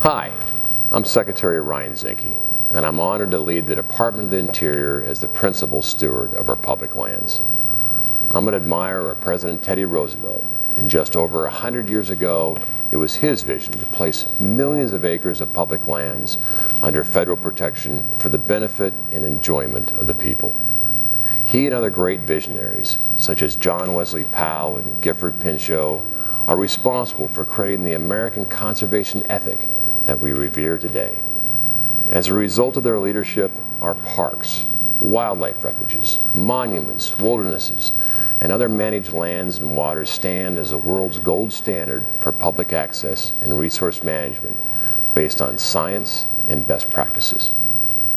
Hi, I'm Secretary Ryan Zinke, and I'm honored to lead the Department of the Interior as the principal steward of our public lands. I'm an admirer of President Teddy Roosevelt, and just over 100 years ago, it was his vision to place millions of acres of public lands under federal protection for the benefit and enjoyment of the people. He and other great visionaries, such as John Wesley Powell and Gifford Pinchot, are responsible for creating the American conservation ethic that we revere today. As a result of their leadership, our parks, wildlife refuges, monuments, wildernesses, and other managed lands and waters stand as the world's gold standard for public access and resource management based on science and best practices.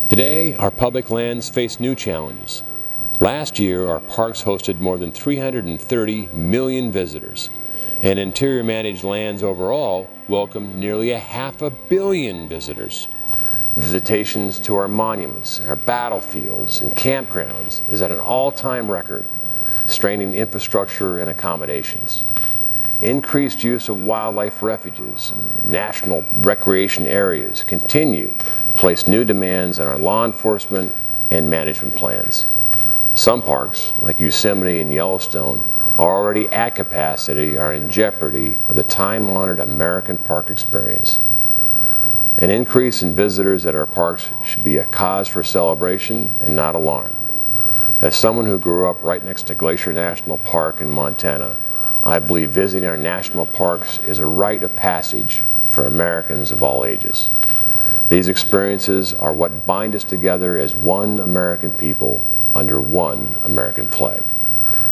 Today, our public lands face new challenges. Last year, our parks hosted more than 330 million visitors, and interior managed lands overall welcomed nearly 500 million visitors. Visitations to our monuments, our battlefields, and campgrounds is at an all-time record, straining infrastructure and accommodations. Increased use of wildlife refuges and national recreation areas continue to place new demands on our law enforcement and management plans. Some parks, like Yosemite and Yellowstone, are already at capacity or in jeopardy of the time-honored American park experience. An increase in visitors at our parks should be a cause for celebration and not alarm. As someone who grew up right next to Glacier National Park in Montana, I believe visiting our national parks is a rite of passage for Americans of all ages. These experiences are what bind us together as one American people under one American flag.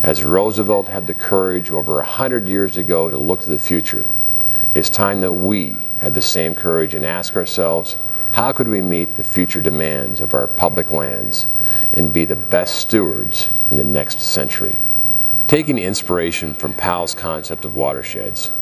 As Roosevelt had the courage over 100 years ago to look to the future, it's time that we had the same courage and ask ourselves, how could we meet the future demands of our public lands and be the best stewards in the next century? Taking inspiration from Powell's concept of watersheds,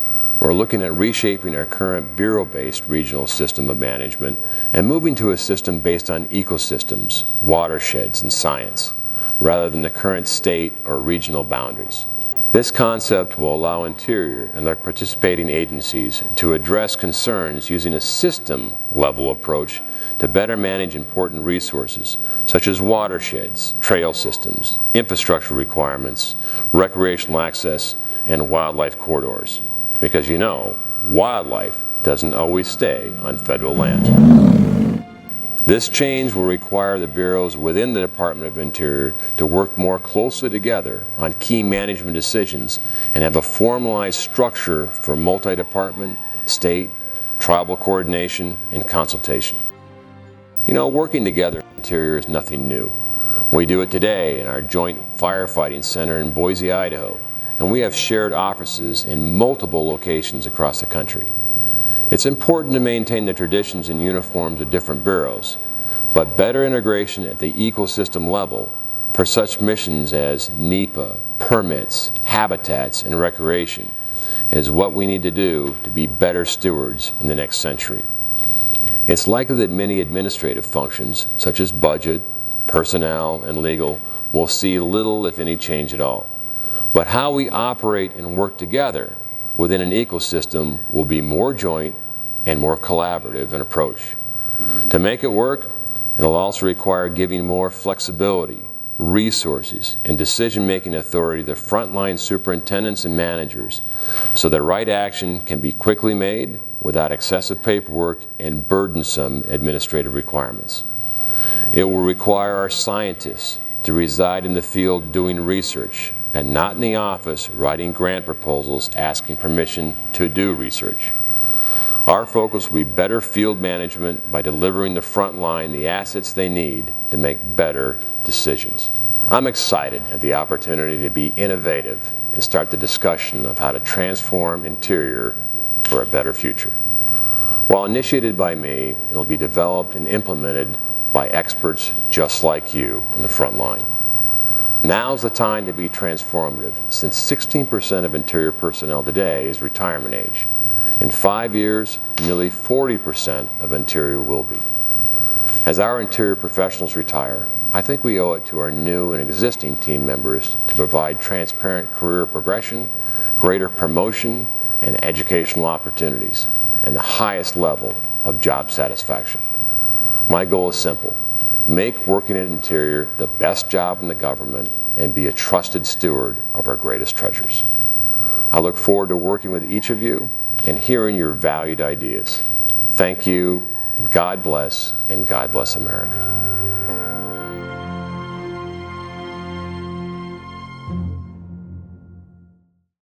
we're looking at reshaping our current bureau-based regional system of management and moving to a system based on ecosystems, watersheds, and science, rather than the current state or regional boundaries. This concept will allow Interior and their participating agencies to address concerns using a system-level approach to better manage important resources such as watersheds, trail systems, infrastructure requirements, recreational access, and wildlife corridors. Because you know, wildlife doesn't always stay on federal land. This change will require the bureaus within the Department of Interior to work more closely together on key management decisions and have a formalized structure for multi-department, state, tribal coordination, and consultation. You know, working together in Interior is nothing new. We do it today in our joint firefighting center in Boise, Idaho, and we have shared offices in multiple locations across the country. It's important to maintain the traditions and uniforms of different bureaus, but better integration at the ecosystem level for such missions as NEPA, permits, habitats, and recreation is what we need to do to be better stewards in the next century. It's likely that many administrative functions, such as budget, personnel, and legal, will see little, if any, change at all. But how we operate and work together within an ecosystem will be more joint and more collaborative in approach. To make it work, it'll also require giving more flexibility, resources, and decision-making authority to frontline superintendents and managers so the right action can be quickly made without excessive paperwork and burdensome administrative requirements. It will require our scientists to reside in the field doing research and not in the office writing grant proposals asking permission to do research. Our focus will be better field management by delivering the front line the assets they need to make better decisions. I'm excited at the opportunity to be innovative and start the discussion of how to transform Interior for a better future. While initiated by me, it'll be developed and implemented by experts just like you on the front line. Now's the time to be transformative, since 16% of Interior personnel today is retirement age. In 5 years, nearly 40% of Interior will be. As our Interior professionals retire, I think we owe it to our new and existing team members to provide transparent career progression, greater promotion, and educational opportunities, and the highest level of job satisfaction. My goal is simple: make working at Interior the best job in the government and be a trusted steward of our greatest treasures. I look forward to working with each of you and hearing your valued ideas. Thank you, and God bless America.